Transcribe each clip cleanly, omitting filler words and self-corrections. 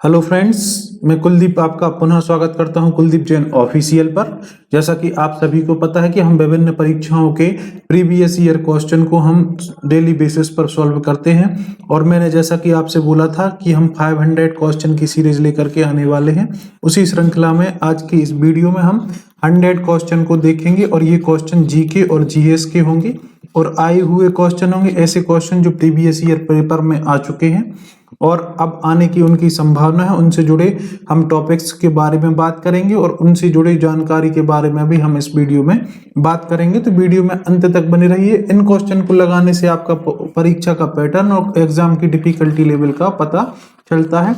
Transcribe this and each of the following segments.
Hello friends, मैं कुलदीप आपका पुनः स्वागत करता हूं कुलदीप जैन ऑफिशियल पर। जैसा कि आप सभी को पता है कि हम विभिन्न परीक्षाओं के प्रीवियस ईयर क्वेश्चन को हम डेली बेसिस पर सॉल्व करते हैं और मैंने जैसा कि आपसे बोला था कि हम 500 क्वेश्चन की सीरीज लेकर के आने वाले हैं। उसी श्रृंखला में आज की इस वीडियो में हम 100 क्वेश्चन को देखेंगे और ये क्वेश्चन जीके और जीएस के होंगे और आए हुए क्वेश्चन होंगे ऐसे क्वेश्चन जो प्रीवियस ईयर पेपर में आ चुके हैं और अब आने की उनकी संभावना है। उनसे जुड़े हम टॉपिक्स के बारे में बात करेंगे और उनसे जुड़े जानकारी के बारे में भी हम इस वीडियो में बात करेंगे। तो वीडियो में अंत तक बने रहिए। इन क्वेश्चन को लगाने से आपका परीक्षा का पैटर्न और एग्जाम की डिफिकल्टी लेवल का पता चलता है।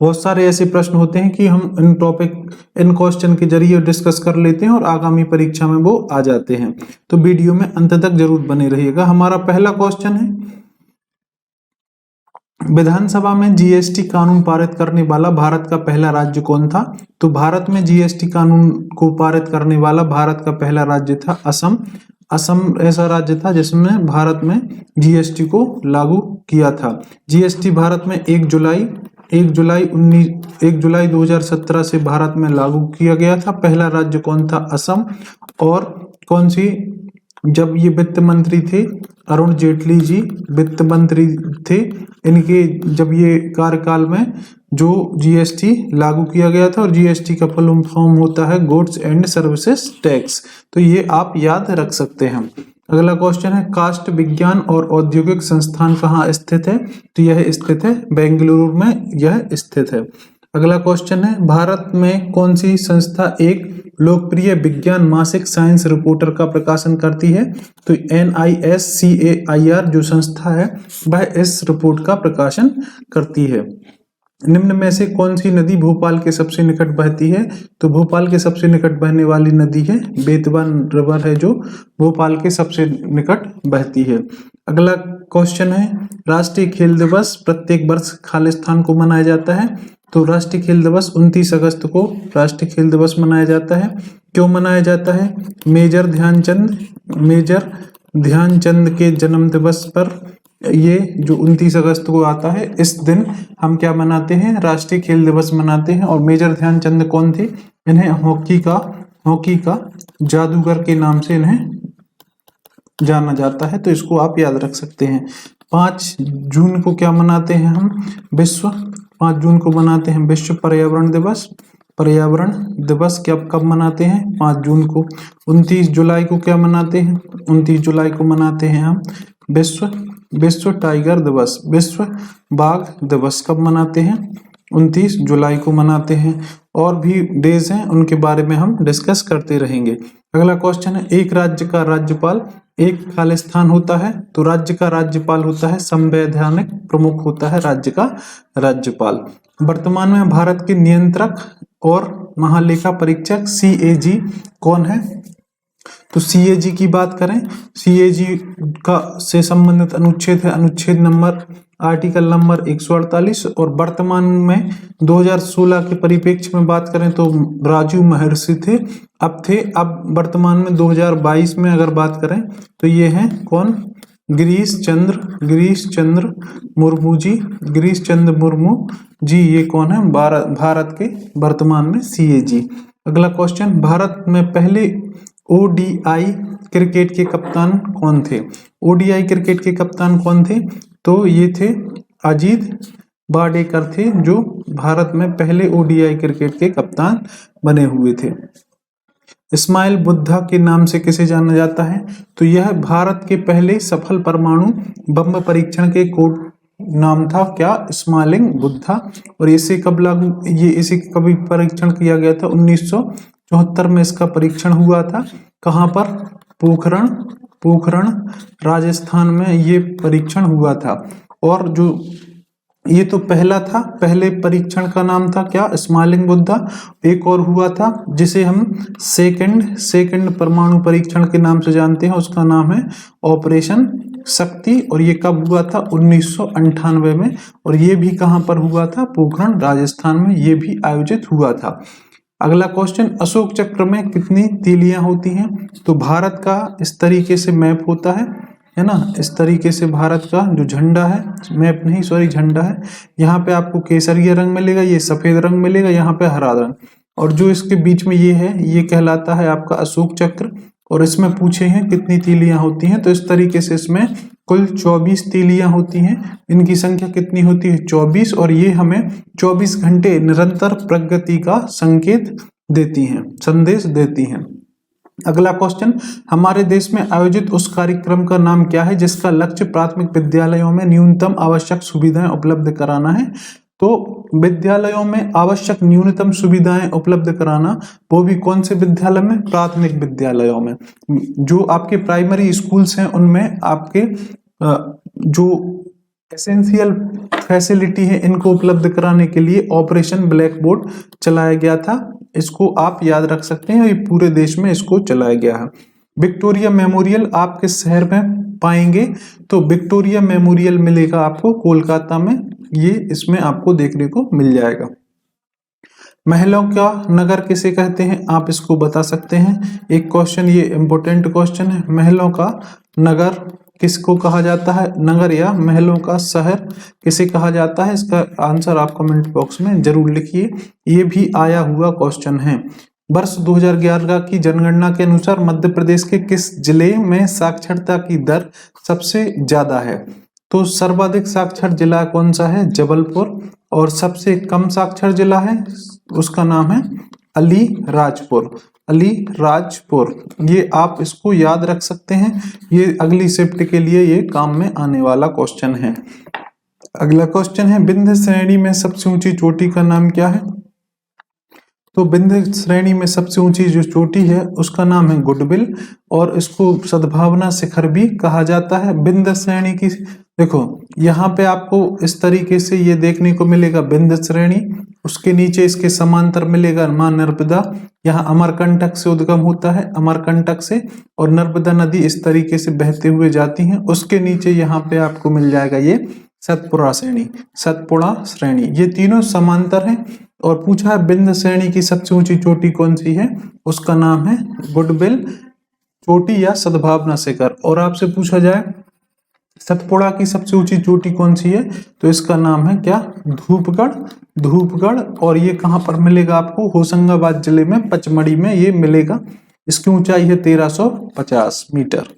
बहुत सारे ऐसे प्रश्न होते हैं कि हम इन क्वेश्चन के जरिए डिस्कस कर लेते हैं और आगामी परीक्षा में वो आ जाते हैं। तो वीडियो में अंत तक जरूर बने रहिएगा। हमारा पहला क्वेश्चन है, विधानसभा में जीएसटी कानून पारित करने वाला भारत का पहला राज्य कौन था? तो भारत में जीएसटी कानून को पारित करने वाला भारत का पहला राज्य था असम। असम ऐसा राज्य था जिसमें भारत में जीएसटी को लागू किया था। जीएसटी भारत में 1 जुलाई 2017 से भारत में लागू किया गया था। पहला राज्य कौन था? असम। और कौन सी, जब ये वित्त मंत्री थे अरुण जेटली जी वित्त मंत्री थे, इनके जब ये कार्यकाल में जो जीएसटी लागू किया गया था और जीएसटी का फुल फॉर्म होता है गुड्स एंड सर्विसेज टैक्स। तो ये आप याद रख सकते हैं। अगला क्वेश्चन है, काष्ठ विज्ञान और औद्योगिक संस्थान कहाँ स्थित है? तो यह स्थित है बेंगलुरु में, यह स्थित है। अगला क्वेश्चन है, भारत में कौन सी संस्था एक लोकप्रिय विज्ञान मासिक साइंस रिपोर्टर का प्रकाशन करती है? तो NISCAIR जो संस्था है वह इस रिपोर्ट का प्रकाशन करती है। निम्न में से कौन सी नदी भोपाल के सबसे निकट बहती है? तो भोपाल के सबसे निकट बहने वाली नदी है बेतवा रिवर है जो भोपाल के सबसे निकट बहती है। अगला क्वेश्चन है, राष्ट्रीय खेल दिवस प्रत्येक वर्ष खालिस्तान को मनाया जाता है। तो राष्ट्रीय खेल दिवस 29 अगस्त को राष्ट्रीय खेल दिवस मनाया जाता है। क्यों मनाया जाता है? मेजर ध्यानचंद के जन्म दिवस पर ये जो 29 अगस्त को आता है, इस दिन हम क्या मनाते हैं? राष्ट्रीय खेल दिवस मनाते हैं। और मेजर ध्यानचंद कौन थे? इन्हें हॉकी का जादूगर के नाम से इन्हें जाना जाता है। तो इसको आप याद रख सकते हैं। 5 जून को क्या मनाते हैं हम? 5 जून को मनाते हैं विश्व पर्यावरण दिवस। पर्यावरण दिवस कब मनाते हैं? 5 जून को। 29 जुलाई को क्या मनाते हैं? 29 जुलाई को मनाते हैं हम विश्व टाइगर दिवस, विश्व बाघ दिवस कब मनाते हैं? 29 जुलाई को मनाते हैं। और भी डेज हैं, उनके बारे में हम डिस्कस करते रहेंगे। अगला क्वेश्चन है, एक राज्य का राज्यपाल एक खालिस्तान होता है। तो राज्य का राज्यपाल होता है संवैधानिक प्रमुख होता है राज्य का राज्यपाल। वर्तमान में भारत के नियंत्रक और महालेखा परीक्षक CAG कौन है? तो CAG की बात करें, CAG का से संबंधित अनुच्छेद है अनुच्छेद नंबर आर्टिकल नंबर 148। और वर्तमान में 2016 के परिप्रेक्ष्य में बात करें तो राजीव महर्षि थे, अब वर्तमान में 2022 में अगर बात करें तो ये हैं कौन? गिरीश चंद्र मुर्मू जी, ये कौन है? भारत के वर्तमान में CAG। अगला क्वेश्चन, भारत में पहले ODI क्रिकेट के कप्तान कौन थे? ODI क्रिकेट के कप्तान कौन थे? तो ये थे अजीत वाडेकर थे, जो भारत में पहले ODI क्रिकेट के कप्तान बने हुए थे। इस्माइल बुद्धा के नाम से किसे जाना जाता है? तो यह भारत के पहले सफल परमाणु बम परीक्षण के कोड नाम था क्या? स्माइलिंग बुद्धा। और इसे कभी परीक्षण किया गया था? 1974 में इसका परीक्षण हुआ था। कहाँ पर? पोखरण राजस्थान में ये परीक्षण हुआ था। और जो ये तो पहला था, पहले परीक्षण का नाम था क्या? स्माइलिंग बुद्धा। एक और हुआ था जिसे हम सेकंड परमाणु परीक्षण के नाम से जानते हैं, उसका नाम है ऑपरेशन शक्ति। और ये कब हुआ था? 1998 में। और ये भी कहाँ पर हुआ था? पोखरण राजस्थान में ये भी आयोजित हुआ था। अगला क्वेश्चन, अशोक चक्र में कितनी तीलियां होती हैं? तो भारत का इस तरीके से मैप होता है, है ना। इस तरीके से भारत का जो झंडा है, मैप नहीं सॉरी झंडा है, यहाँ पे आपको केसरिया रंग मिलेगा, ये सफेद रंग मिलेगा, यहाँ पे हरा रंग, और जो इसके बीच में ये है ये कहलाता है आपका अशोक चक्र। और इसमें पूछे हैं कितनी तीलियां होती हैं, तो इस तरीके से इसमें कुल 24 तीलियां होती हैं। इनकी संख्या कितनी होती है 24, और ये हमें 24 घंटे निरंतर प्रगति का संकेत देती हैं, संदेश देती हैं। अगला क्वेश्चन, हमारे देश में आयोजित उस कार्यक्रम का नाम क्या है जिसका लक्ष्य प्राथमिक विद्यालयों में न्यूनतम आवश्यक सुविधाएं उपलब्ध कराना है। तो विद्यालयों में आवश्यक न्यूनतम सुविधाएं उपलब्ध कराना, वो भी कौन से विद्यालय में, प्राथमिक विद्यालयों में। जो आपके प्राइमरी स्कूल्स हैं उनमें आपके जो एसेंशियल फैसिलिटी है इनको उपलब्ध कराने के लिए ऑपरेशन ब्लैक बोर्ड चलाया गया था। इसको आप याद रख सकते हैं, ये पूरे देश में इसको चलाया गया है। विक्टोरिया मेमोरियल आप किस शहर में पाएंगे, तो विक्टोरिया मेमोरियल मिलेगा आपको कोलकाता में, ये इसमें आपको देखने को मिल जाएगा। महलों का नगर किसे कहते हैं, आप इसको बता सकते हैं। एक क्वेश्चन ये इंपॉर्टेंट क्वेश्चन है, महलों का नगर किसको कहा जाता है, नगर या महलों का शहर किसे कहा जाता है। इसका आंसर आप कमेंट बॉक्स में जरूर लिखिए, ये भी आया हुआ क्वेश्चन है। वर्ष 2011 की जनगणना के अनुसार मध्य प्रदेश के किस जिले में साक्षरता की दर सबसे ज्यादा है, तो सर्वाधिक साक्षर जिला कौन सा है, जबलपुर, और सबसे कम साक्षर जिला है उसका नाम है अलीराजपुर, अलीराजपुर। ये आप इसको याद रख सकते हैं, ये अगली शिफ्ट के लिए ये काम में आने वाला क्वेश्चन है। अगला क्वेश्चन है, विंध्य श्रेणी में सबसे ऊंची चोटी का नाम क्या है, तो विंध्य श्रेणी में सबसे ऊंची जो चोटी है उसका नाम है गुडविल, और इसको सद्भावना शिखर भी कहा जाता है। विंध्य श्रेणी की देखो यहाँ पे आपको इस तरीके से ये देखने को मिलेगा विंध्य श्रेणी, उसके नीचे इसके समांतर मिलेगा मां नर्मदा, यहाँ अमरकंटक से उद्गम होता है, अमरकंटक से, और नर्मदा नदी इस तरीके से बहते हुए जाती है। उसके नीचे यहाँ पे आपको मिल जाएगा ये सतपुड़ा श्रेणी, सतपुड़ा श्रेणी, ये तीनों समांतर हैं। और पूछा है विंध्य श्रेणी की सबसे ऊंची चोटी कौन सी है, उसका नाम है गुडविल चोटी या सद्भावना शिखर। और आपसे पूछा जाए सतपुड़ा की सबसे ऊंची चोटी कौन सी है, तो इसका नाम है क्या, धूपगढ़, धूपगढ़। और ये कहाँ पर मिलेगा आपको, होशंगाबाद जिले में पचमढ़ी में ये मिलेगा। इसकी ऊंचाई है 1350 मीटर।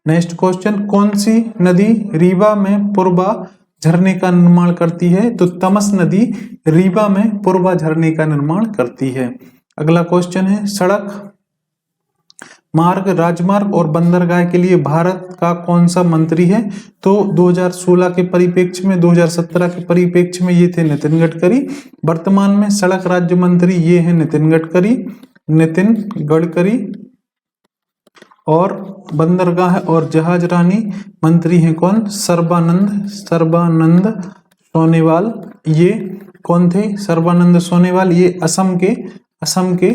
नेक्स्ट क्वेश्चन, कौन सी नदी रीवा में पूर्वा झरने का निर्माण करती है, तो तमस नदी रीवा में पूर्वा झरने का निर्माण करती है। अगला क्वेश्चन है, सड़क मार्ग, राजमार्ग और बंदरगाह के लिए भारत का कौन सा मंत्री है, तो 2016 के परिप्रेक्ष्य में, 2017 के परिप्रेक्ष्य में ये थे नितिन गडकरी। वर्तमान में सड़क राज्य मंत्री ये है नितिन गडकरी, नितिन गडकरी। और बंदरगाह और जहाज रानी मंत्री हैं कौन, सर्बानंद, सर्बानंद सोनोवाल। ये कौन थे, सर्बानंद सोनोवाल, ये असम के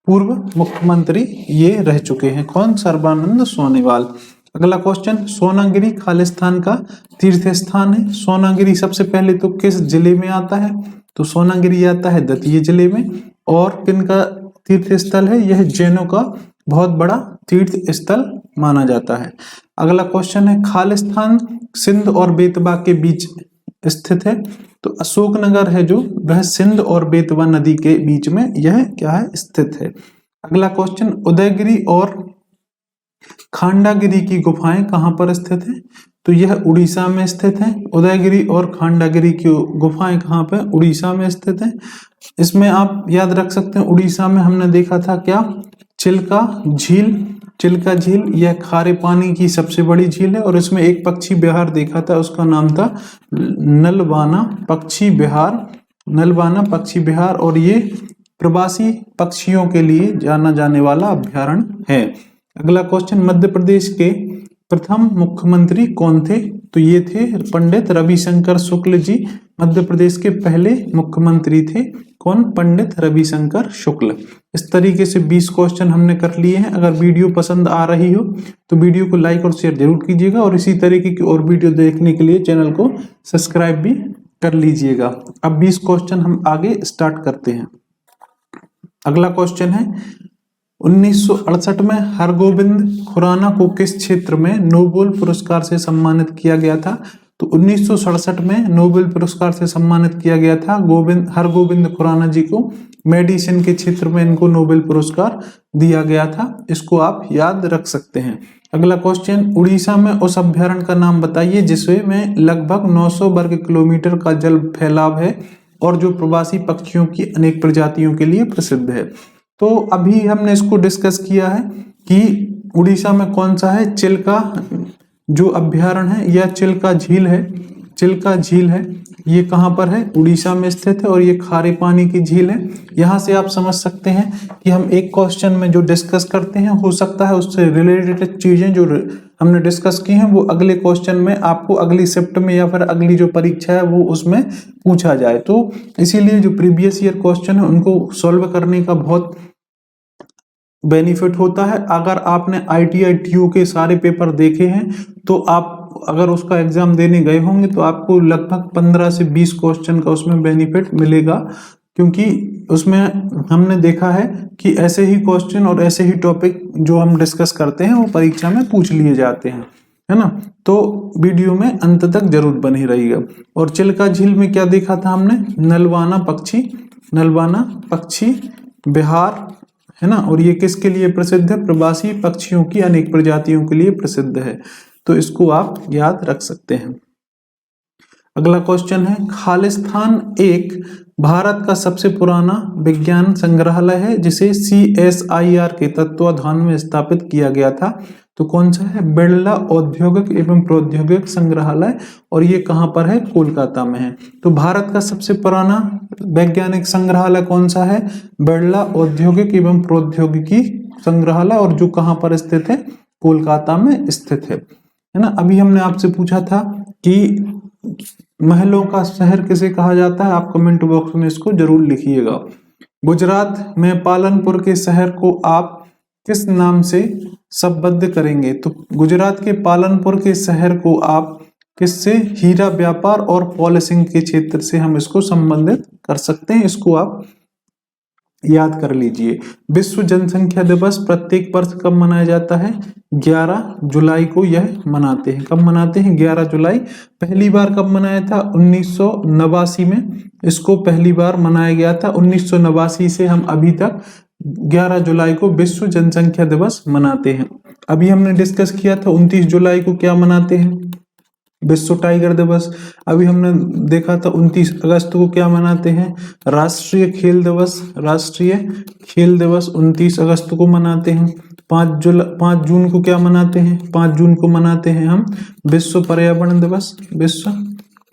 पूर्व मुख्यमंत्री ये रह चुके हैं, कौन, सर्बानंद सोनोवाल। अगला क्वेश्चन, सोनागिरी खालिस्तान का तीर्थ स्थान है। सोनागिरी सबसे पहले तो किस जिले में आता है, तो सोनागिरी आता है दतिया जिले में। और किनका तीर्थ स्थल है, यह जैनों का बहुत बड़ा तीर्थ स्थल माना जाता है। अगला क्वेश्चन है, खालिस्तान सिंध और बेतवा के बीच स्थित है, तो अशोकनगर है जो वह सिंध और बेतवा नदी के बीच में यह क्या है, स्थित है। अगला क्वेश्चन, उदयगिरी और खांडागिरी की गुफाएं कहां पर स्थित है, तो यह उड़ीसा में स्थित है। उदयगिरी और खांडागिरी की गुफाएं कहां पर, उड़ीसा में स्थित है। इसमें आप याद रख सकते हैं, उड़ीसा में हमने देखा था क्या, चिल्का झील, चिल्का झील यह खारे पानी की सबसे बड़ी झील है। और इसमें एक पक्षी विहार देखा था, उसका नाम था नलवाना पक्षी विहार, नलवाना पक्षी विहार। और ये प्रवासी पक्षियों के लिए जाना जाने वाला अभ्यारण्य है। अगला क्वेश्चन, मध्य प्रदेश के प्रथम मुख्यमंत्री कौन थे, तो ये थे पंडित रविशंकर शुक्ल जी, मध्य प्रदेश के पहले मुख्यमंत्री थे, कौन, पंडित रविशंकर शुक्ल। इस तरीके से 20 क्वेश्चन हमने कर लिए हैं। अगर वीडियो पसंद आ रही हो तो वीडियो को लाइक और शेयर जरूर कीजिएगा, और इसी तरीके की और वीडियो देखने के लिए चैनल को सब्सक्राइब भी कर लीजिएगा। अब 20 क्वेश्चन हम आगे स्टार्ट करते हैं। अगला क्वेश्चन है, 1968 में हरगोविंद खुराना को किस क्षेत्र में नोबेल पुरस्कार से सम्मानित किया गया था? तो 1967 में नोबेल पुरस्कार से सम्मानित किया गया था हरगोविंद खुराना जी को। मेडिसिन के क्षेत्र में इनको नोबेल पुरस्कार दिया गया था। इसको आप याद रख सकते हैं। अगला क्वेश्चन, उड़ीसा में उस अभ्यारण्य का नाम बताइए जिसमें लगभग 900 वर्ग किलोमीटर का जल फैलाव है और जो प्रवासी पक्षियों की अनेक प्रजातियों के लिए प्रसिद्ध है। तो अभी हमने इसको डिस्कस किया है कि उड़ीसा में कौन सा है, चिल्का जो अभ्यारण्य है या चिल्का झील है। चिल्का झील है, ये कहाँ पर है? उड़ीसा में स्थित है और ये खारे पानी की झील है। यहाँ से आप समझ सकते हैं कि हम एक क्वेश्चन में जो डिस्कस करते हैं हो सकता है उससे रिलेटेड चीजें जो हमने डिस्कस की हैं वो अगले क्वेश्चन में आपको अगली शिफ्ट में या फिर अगली जो परीक्षा है वो उसमें पूछा जाए। तो इसीलिए जो प्रीवियस ईयर क्वेश्चन है उनको सॉल्व करने का बहुत बेनिफिट होता है। अगर आपने ITI TU के सारे पेपर देखे हैं तो आप अगर उसका एग्जाम देने गए होंगे तो आपको लगभग 15 से 20 क्वेश्चन का उसमें बेनिफिट मिलेगा, क्योंकि उसमें हमने देखा है कि ऐसे ही क्वेश्चन और ऐसे ही टॉपिक जो हम डिस्कस करते हैं वो परीक्षा में पूछ लिए जाते हैं, है ना। तो वीडियो में अंत तक जरूर बने रहिएगा। और चिल्का झील में क्या देखा था हमने? नलवाना पक्षी बिहार, है ना। और ये किसके लिए प्रसिद्ध है? प्रवासी पक्षियों की अनेक प्रजातियों के लिए प्रसिद्ध है। तो इसको आप याद रख सकते हैं। अगला क्वेश्चन है, खालिस्तान एक भारत का सबसे पुराना विज्ञान संग्रहालय है जिसे CSIR के तत्वाधान में स्थापित किया गया था। तो कौन सा है? बिरला औद्योगिक एवं प्रौद्योगिक संग्रहालय, और ये कहाँ पर है? कोलकाता में है। तो भारत का सबसे पुराना वैज्ञानिक संग्रहालय कौन सा है? बिरला औद्योगिक एवं प्रौद्योगिकी संग्रहालय, और जो कहाँ पर स्थित है? कोलकाता में स्थित है ना। अभी हमने आपसे पूछा था कि महलों का शहर किसे कहा जाता है? आप कमेंट बॉक्स में इसको जरूर लिखिएगा। गुजरात में पालनपुर के शहर को आप किस नाम से संबद्ध करेंगे? तो गुजरात के पालनपुर के शहर को आप किससे? हीरा व्यापार और पॉलिशिंग के क्षेत्र से हम इसको संबंधित कर सकते हैं। इसको आप याद कर लीजिए। विश्व जनसंख्या दिवस प्रत्येक वर्ष कब मनाया जाता है? 11 जुलाई को यह मनाते हैं। कब मनाते हैं? 11 जुलाई। पहली बार कब मनाया था? 1989 में इसको पहली बार मनाया गया था। 1989 से हम अभी तक 11 जुलाई को विश्व जनसंख्या दिवस मनाते हैं। अभी हमने डिस्कस किया था 29 जुलाई को क्या मनाते हैं? विश्व टाइगर दिवस। अभी हमने देखा था 29 अगस्त को क्या मनाते हैं? राष्ट्रीय खेल दिवस। राष्ट्रीय खेल दिवस 29 अगस्त को मनाते हैं। 5 जून को क्या मनाते हैं? 5 जून को मनाते हैं हम विश्व पर्यावरण दिवस। विश्व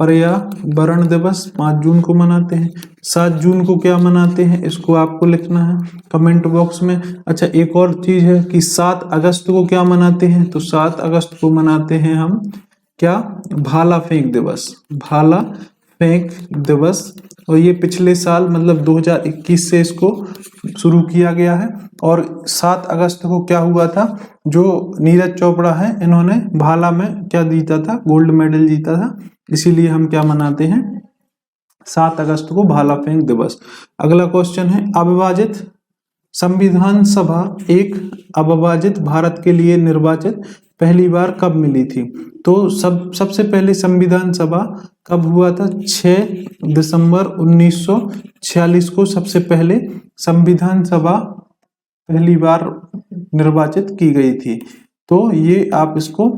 पर्यावरण दिवस 5 जून को मनाते हैं। 7 जून को क्या मनाते हैं? इसको आपको लिखना है कमेंट बॉक्स में। अच्छा, एक और चीज है कि 7 अगस्त को क्या मनाते हैं? तो 7 अगस्त को मनाते हैं हम क्या? भाला फेंक दिवस। भाला फेंक दिवस। और ये पिछले साल मतलब 2021 से इसको शुरू किया गया है। और 7 अगस्त को क्या हुआ था? जो नीरज चोपड़ा है इन्होंने भाला में क्या जीता था? गोल्ड मेडल जीता था। इसीलिए हम क्या मनाते हैं? 7 अगस्त को भाला फेंक दिवस। अगला क्वेश्चन है, अविभाजित संविधान सभा एक अविभाजित भारत के लिए निर्वाचित पहली बार कब मिली थी? तो सबसे पहले संविधान सभा कब हुआ था? 6 दिसंबर 1946 को सबसे पहले संविधान सभा पहली बार निर्वाचित की गई थी। तो ये आप इसको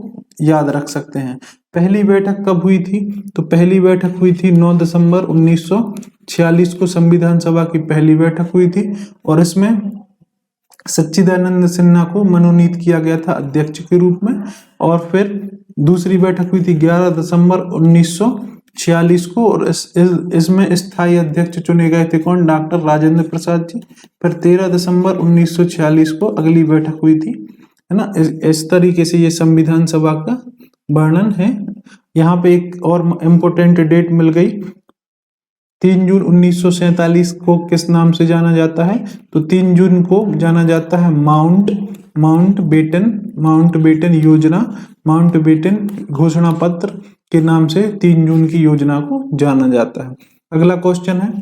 याद रख सकते हैं। पहली बैठक कब हुई थी? तो पहली बैठक हुई थी 9 दिसंबर 1946 को संविधान सभा की पहली बैठक हुई थी, और इसमें सच्चिदानंद सिन्हा को मनोनीत किया गया था अध्यक्ष के रूप में। और फिर दूसरी बैठक हुई थी 11 दिसंबर 1946 को, और इसमें स्थायी अध्यक्ष चुने गए थे कौन? डॉक्टर राजेंद्र प्रसाद जी। फिर 13 दिसंबर 1946 को अगली बैठक हुई थी, है ना। इस तरीके से ये संविधान सभा का वर्णन है। यहाँ पे एक और इम्पोर्टेंट डेट मिल गई, 3 जून 1947 को किस नाम से जाना जाता है? तो 3 जून को जाना जाता है माउंट बेटन योजना, माउंट बेटन घोषणा पत्र के नाम से 3 जून की योजना को जाना जाता है। अगला क्वेश्चन है,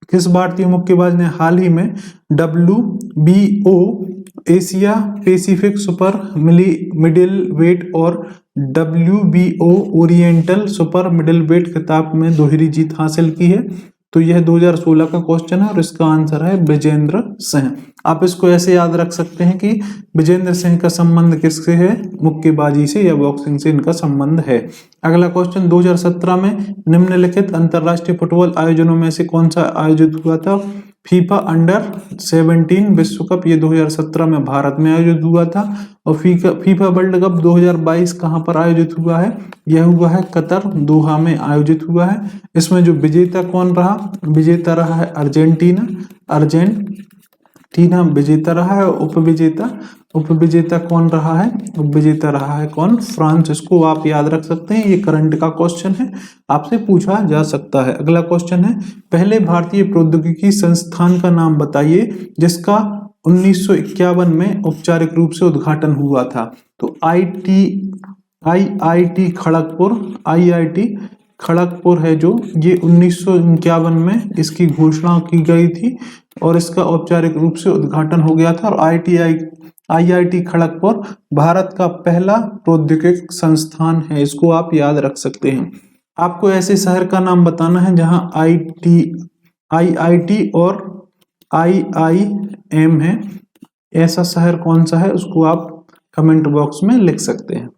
किस भारतीय मुक्केबाज ने हाल ही में WBO Asia Pacific super middle weight और WBO oriental super middle weight खिताब में दोहरी जीत हासिल की है? तो यह 2016 का क्वेश्चन है और इसका आंसर है विजेंद्र सिंह। आप इसको ऐसे याद रख सकते हैं कि विजेंद्र सिंह का संबंध किससे है? मुक्केबाजी से या बॉक्सिंग से इनका संबंध है। अगला क्वेश्चन, 2017 में निम्नलिखित अंतरराष्ट्रीय फुटबॉल आयोजनों में से कौन सा आयोजित हुआ था? फीफा अंडर 17 विश्व कप, ये 2017 में भारत में आयोजित हुआ था। और फीफा वर्ल्ड कप 2022 कहाँ पर आयोजित हुआ है? यह हुआ है कतर, दोहा में आयोजित हुआ है। इसमें जो विजेता कौन रहा? विजेता रहा है अर्जेंटीना विजेता रहा है। उपविजेता कौन रहा है? उपविजेता रहा है कौन? फ्रांस। इसको आप याद रख सकते हैं, ये करंट का क्वेश्चन है, आपसे पूछा जा सकता है। अगला क्वेश्चन है, पहले भारतीय प्रौद्योगिकी संस्थान का नाम बताइए जिसका 1951 में औपचारिक रूप से उद्घाटन हुआ था। तो IIT खड़गपुर है जो, ये 1951 में इसकी घोषणा की गई थी और इसका औपचारिक रूप से उद्घाटन हो गया था। और IIT खड़गपुर भारत का पहला प्रौद्योगिक संस्थान है, इसको आप याद रख सकते हैं। आपको ऐसे शहर का नाम बताना है जहां IIT और IIM है, ऐसा शहर कौन सा है उसको आप कमेंट बॉक्स में लिख सकते हैं।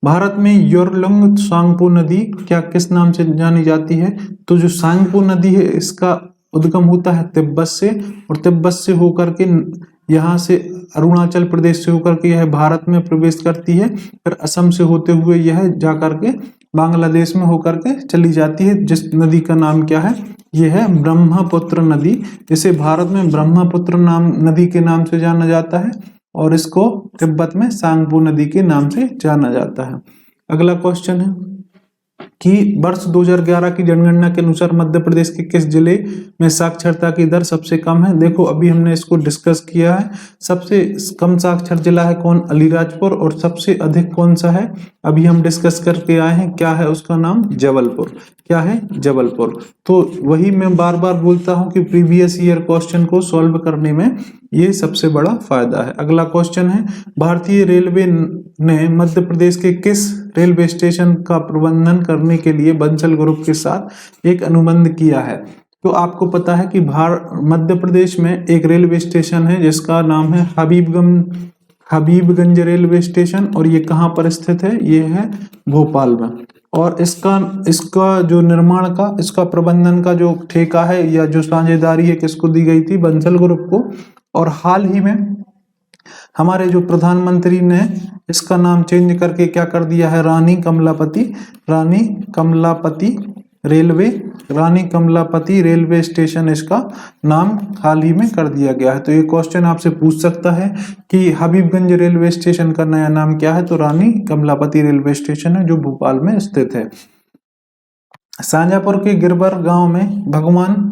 भारत में योरलुंग सांगपो नदी क्या किस नाम से जानी जाती है? तो जो सांगपो नदी है इसका उद्गम होता है तिब्बत से, और तिब्बत से होकर के यहाँ से अरुणाचल प्रदेश से होकर के यह भारत में प्रवेश करती है, फिर असम से होते हुए यह जाकर के बांग्लादेश में होकर के चली जाती है, जिस नदी का नाम क्या है? यह है ब्रह्मपुत्र नदी। इसे भारत में ब्रह्मपुत्र नदी के नाम से जाना जाता है और इसको तिब्बत में सांगपो नदी के नाम से जाना जाता है। अगला क्वेश्चन है कि वर्ष 2011 की जनगणना के अनुसार मध्य प्रदेश के किस जिले में साक्षरता की दर सबसे कम है? देखो अभी हमने इसको डिस्कस किया है, सबसे कम साक्षर जिला है कौन? अलीराजपुर। और सबसे अधिक कौन सा है? अभी हम डिस्कस करके आए हैं, क्या है उसका नाम? जबलपुर। क्या है? जबलपुर। तो वही मैं बार बार बोलता हूं कि प्रीवियस ईयर क्वेश्चन को सॉल्व करने में ये सबसे बड़ा फायदा है। अगला क्वेश्चन है, भारतीय रेलवे ने मध्य प्रदेश के किस रेलवे स्टेशन का प्रबंधन करने के लिए बंसल ग्रुप के साथ एक अनुबंध किया है? तो आपको पता है कि मध्य प्रदेश में एक रेलवे स्टेशन है जिसका नाम है हबीबगंज रेलवे स्टेशन, और ये कहाँ पर स्थित है? ये है भोपाल में। और इसका जो निर्माण का, इसका प्रबंधन का जो ठेका है या जो साझेदारी है किसको दी गई थी? बंसल ग्रुप को। और हाल ही में हमारे जो प्रधानमंत्री ने इसका नाम चेंज करके क्या कर दिया है? रानी कमलापति रेलवे स्टेशन इसका नाम हाल ही में कर दिया गया है। तो ये क्वेश्चन आपसे पूछ सकता है कि हबीबगंज रेलवे स्टेशन का नया नाम क्या है? तो रानी कमलापति रेलवे स्टेशन है जो भोपाल में स्थित है। शाहजहाँपुर के गिरबर गांव में भगवान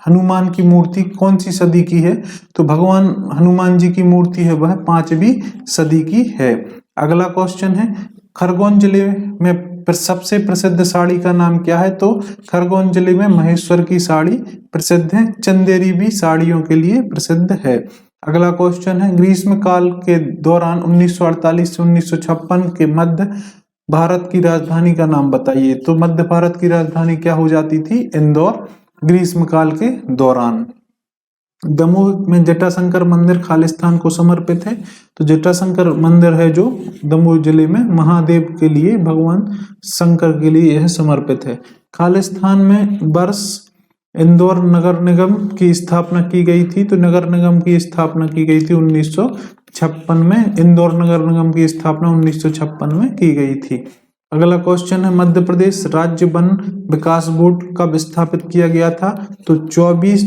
हनुमान की मूर्ति कौन सी सदी की है? तो भगवान हनुमान जी की मूर्ति है वह 5वीं सदी की है। अगला क्वेश्चन है, खरगोन जिले में सबसे प्रसिद्ध साड़ी का नाम क्या है? तो खरगोन जिले में महेश्वर की साड़ी प्रसिद्ध है, चंदेरी भी साड़ियों के लिए प्रसिद्ध है। अगला क्वेश्चन है, ग्रीष्म काल के दौरान 1948 से 1956 के मध्य भारत की राजधानी का नाम बताइए। तो मध्य भारत की राजधानी क्या हो जाती थी? इंदौर, ग्रीष्म काल के दौरान। दमोह में जटाशंकर मंदिर खालिस्तान को समर्पित है। तो जटाशंकर मंदिर है जो दमोह जिले में महादेव के लिए, भगवान शंकर के लिए यह समर्पित है। खालिस्तान में वर्ष इंदौर नगर निगम की स्थापना की गई थी। तो नगर निगम की स्थापना की गई थी 1956 में। इंदौर नगर निगम की स्थापना 1956 में की गई थी। अगला क्वेश्चन है, मध्य प्रदेश राज्य वन विकास बोर्ड कब स्थापित किया गया था? तो 24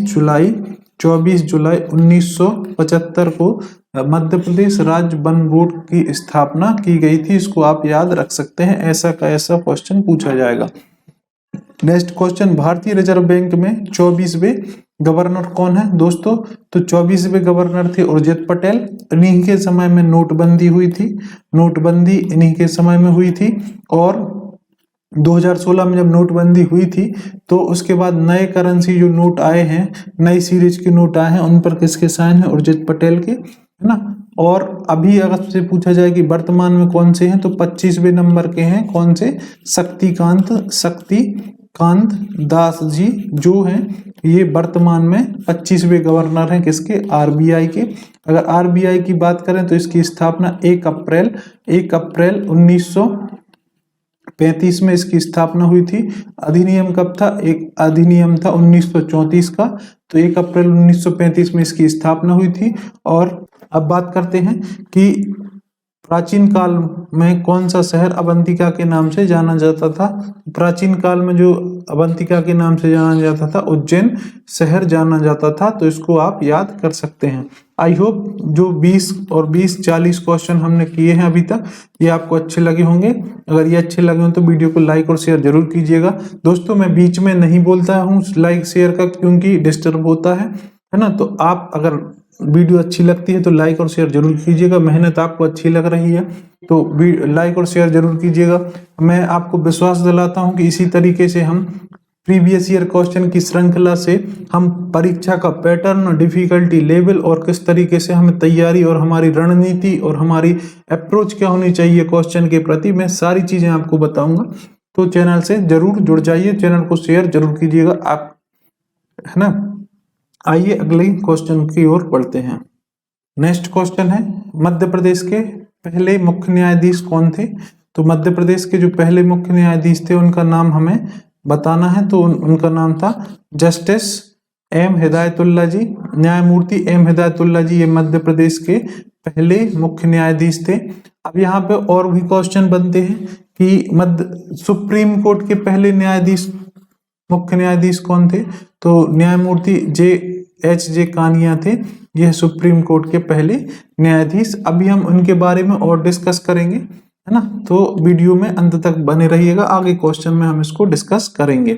जुलाई 1975 को मध्य प्रदेश राज्य वन बोर्ड की स्थापना की गई थी। इसको आप याद रख सकते हैं, ऐसा का ऐसा क्वेश्चन पूछा जाएगा। नेक्स्ट क्वेश्चन, भारतीय रिजर्व बैंक में 24वें गवर्नर कौन है? दोस्तों तो 24वें गवर्नर थे उर्जित पटेल। इन्हीं के समय में नोटबंदी हुई थी, नोटबंदी इन्हीं के समय में हुई थी। और 2016 में जब नोटबंदी हुई थी तो उसके बाद नए करेंसी जो नोट आए हैं, नई सीरीज के नोट आए हैं, उन पर किसके साइन है? उर्जित पटेल के, है ना। और अभी अगर से पूछा जाए कि वर्तमान में कौन से हैं, तो 25वें नंबर के हैं। कौन से? शक्तिकांत दास जी जो हैं ये वर्तमान में 25वें गवर्नर हैं किसके? आरबीआई के। अगर आरबीआई की बात करें तो इसकी स्थापना 1 अप्रैल 1935 में इसकी स्थापना हुई थी। अधिनियम कब था? एक अधिनियम था 1934 का, तो 1 अप्रैल 1935 में इसकी स्थापना हुई थी। और अब बात करते हैं कि प्राचीन काल में कौन सा शहर अवंतिका के नाम से जाना जाता था? प्राचीन काल में जो अवंतिका के नाम से जाना जाता था, उज्जैन शहर जाना जाता था। तो इसको आप याद कर सकते हैं। आई होप जो 20 और 20-40 क्वेश्चन हमने किए हैं अभी तक, ये आपको अच्छे लगे होंगे। अगर ये अच्छे लगे हो तो वीडियो को लाइक और शेयर जरूर कीजिएगा। दोस्तों, मैं बीच में नहीं बोलता हूँ लाइक शेयर का, क्योंकि डिस्टर्ब होता है ना। तो आप अगर वीडियो अच्छी लगती है तो लाइक और शेयर जरूर कीजिएगा। मेहनत आपको अच्छी लग रही है तो लाइक और शेयर जरूर कीजिएगा। मैं आपको विश्वास दिलाता हूं कि इसी तरीके से हम प्रीवियस ईयर क्वेश्चन की श्रृंखला से हम परीक्षा का पैटर्न, डिफिकल्टी लेवल और किस तरीके से हमें तैयारी और हमारी रणनीति और हमारी अप्रोच क्या होनी चाहिए क्वेश्चन के प्रति, मैं सारी चीजें आपको बताऊंगा। तो चैनल से जरूर जुड़ जाइए, चैनल को शेयर जरूर कीजिएगा आप, है ना। आइए अगले क्वेश्चन की ओर बढ़ते हैं। नेक्स्ट क्वेश्चन है, मध्य प्रदेश के पहले मुख्य न्यायाधीश कौन थे? तो मध्य प्रदेश के जो पहले मुख्य न्यायाधीश थे उनका नाम हमें बताना है। तो उनका नाम था जस्टिस एम हिदायतुल्ला जी। न्यायमूर्ति एम हिदायतुल्ला जी ये मध्य प्रदेश के पहले मुख्य न्यायाधीश थे। अब यहाँ पे और भी क्वेश्चन बनते हैं कि मध्य सुप्रीम कोर्ट के पहले मुख्य न्यायाधीश कौन थे? तो न्यायमूर्ति H.J. कानिया थे, यह सुप्रीम कोर्ट के पहले न्यायाधीश। अभी हम उनके बारे में और डिस्कस करेंगे, है ना। तो वीडियो में अंत तक बने रहिएगा, आगे क्वेश्चन में हम इसको डिस्कस करेंगे।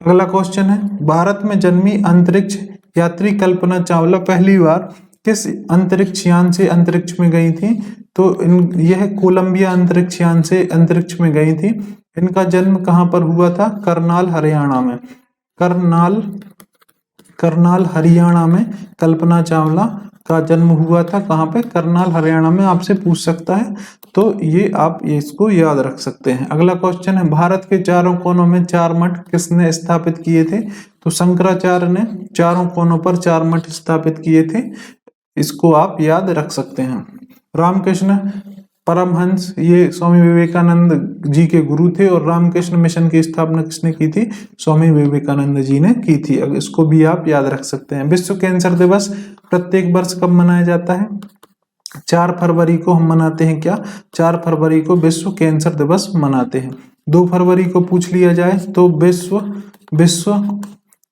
अगला क्वेश्चन है, भारत में जन्मी अंतरिक्ष यात्री कल्पना चावला पहली बार किस अंतरिक्ष यान से अंतरिक्ष में गई थी? तो यह कोलंबिया अंतरिक्ष यान से अंतरिक्ष में गई थी। इनका जन्म कहाँ पर हुआ था? करनाल हरियाणा में। करनाल हरियाणा में कल्पना चावला का जन्म हुआ था। कहाँ पे? करनाल हरियाणा में। आपसे पूछ सकता है तो ये आप इसको याद रख सकते हैं। अगला क्वेश्चन है, भारत के चारों कोनों में 4 मठ किसने स्थापित किए थे? तो शंकराचार्य ने चारों कोनों पर 4 मठ स्थापित किए थे, इसको आप याद रख सकते हैं। रामकृष्ण परमहंस ये स्वामी विवेकानंद जी के गुरु थे और रामकृष्ण मिशन की स्थापना किसने की थी? स्वामी विवेकानंद जी ने की थी। अब इसको भी आप याद रख सकते हैं। विश्व कैंसर दिवस प्रत्येक वर्ष कब मनाया जाता है? 4 फरवरी को हम मनाते हैं। क्या? 4 फरवरी को विश्व कैंसर दिवस मनाते हैं। 2 फरवरी को पूछ लिया जाए तो विश्व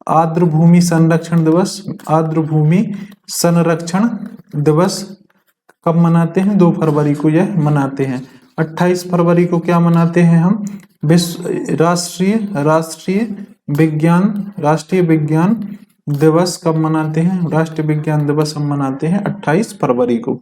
आर्द्रभूमि संरक्षण दिवस, आर्द्रभूमि संरक्षण दिवस कब मनाते हैं? 2 फरवरी को यह मनाते हैं। 28 फरवरी को क्या मनाते हैं हम? राष्ट्रीय विज्ञान दिवस कब मनाते हैं? राष्ट्रीय विज्ञान दिवस हम मनाते हैं 28 फरवरी को।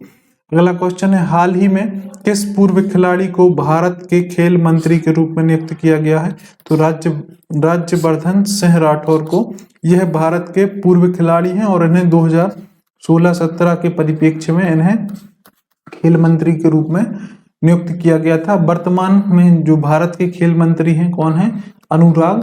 अगला क्वेश्चन है, हाल ही में किस पूर्व खिलाड़ी को भारत के खेल मंत्री के रूप में नियुक्त किया गया है? तो राज्यवर्धन सिंह राठौर को। यह भारत के पूर्व खिलाड़ी हैं और इन्हें 2016-17 के परिप्रेक्ष्य में इन्हें खेल मंत्री के रूप में नियुक्त किया गया था। वर्तमान में जो भारत के खेल मंत्री हैं कौन है? अनुराग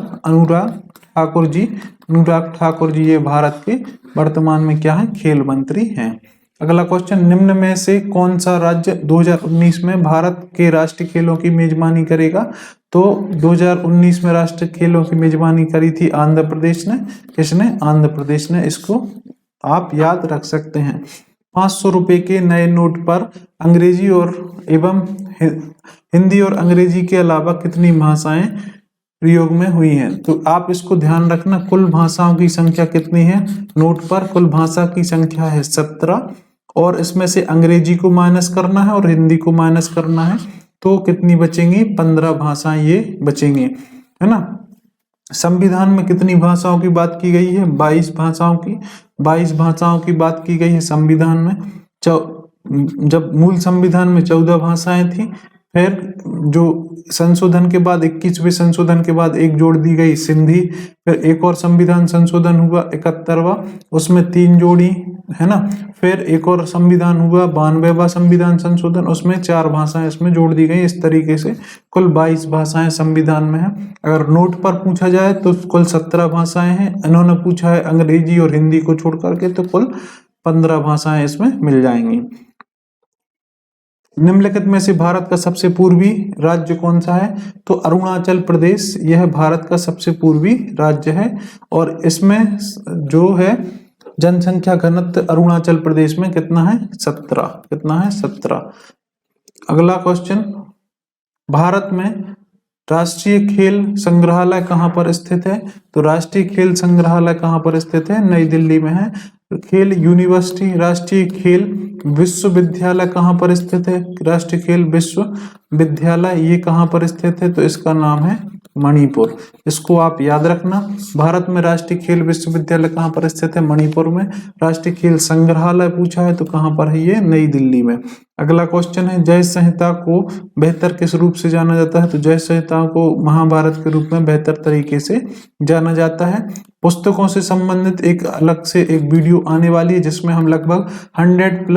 ठाकुर जी ये भारत के वर्तमान में क्या है? खेल मंत्री हैं। अगला क्वेश्चन, निम्न में से कौन सा राज्य 2019 में भारत के राष्ट्रीय खेलों की मेजबानी करेगा? तो 2019 में राष्ट्रीय खेलों की मेजबानी करी थी आंध्र प्रदेश ने। किसने? आंध्र प्रदेश ने। इसको आप याद रख सकते हैं। 500 रुपए के नए नोट पर अंग्रेजी एवं हिंदी और अंग्रेजी के अलावा कितनी भाषाएं प्रयोग में हुई हैं? तो आप इसको ध्यान रखना, कुल भाषाओं की संख्या कितनी है नोट पर? कुल भाषा की संख्या है 17 और इसमें से अंग्रेजी को माइनस करना है और हिंदी को माइनस करना है, तो कितनी बचेंगी? 15 भाषाएं ये बचेंगी, है ना। संविधान में कितनी भाषाओं की बात की गई है? 22 भाषाओं की। 22 भाषाओं की बात की गई है संविधान में। जब मूल संविधान में 14 भाषाएं थी फिर जो संशोधन के बाद 21वें संशोधन के बाद एक जोड़ दी गई सिंधी, फिर एक और संविधान संशोधन हुआ 71वां, उसमें 3 जोड़ी, है ना। फिर एक और संविधान हुआ 92वां संविधान संशोधन, उसमें 4 भाषाएं इसमें जोड़ दी गई। इस तरीके से कुल 22 भाषाएं संविधान में है। अगर नोट पर पूछा जाए तो कुल 17 भाषाएं हैं। इन्होंने पूछा है अंग्रेजी और हिंदी को छोड़ करके, तो कुल 15 भाषाएं इसमें मिल जाएंगी। निम्नलिखित में से भारत का सबसे पूर्वी राज्य कौन सा है? तो अरुणाचल प्रदेश, यह भारत का सबसे पूर्वी राज्य है। और इसमें जो है जनसंख्या घनत्व अरुणाचल प्रदेश में कितना है? 17। कितना है? 17। अगला क्वेश्चन, भारत में राष्ट्रीय खेल संग्रहालय कहाँ पर स्थित है? तो राष्ट्रीय खेल संग्रहालय कहाँ पर स्थित है? नई दिल्ली में है। खेल यूनिवर्सिटी, राष्ट्रीय खेल विश्वविद्यालय कहाँ पर स्थित है? राष्ट्रीय खेल विश्वविद्यालय ये कहाँ पर स्थित है? तो इसका नाम है मणिपुर। इसको आप याद रखना। भारत में राष्ट्रीय खेल विश्वविद्यालय कहाँ पर स्थित है? मणिपुर में। राष्ट्रीय खेल संग्रहालय पूछा है तो कहाँ पर है ये? नई दिल्ली में। अगला क्वेश्चन है, जय संहिता को बेहतर किस रूप से जाना जाता है? तो जय संहिता को महाभारत के रूप में बेहतर तरीके से जाना जाता है। पुस्तकों से संबंधित एक अलग से एक वीडियो आने वाली है जिसमें हम लगभग 100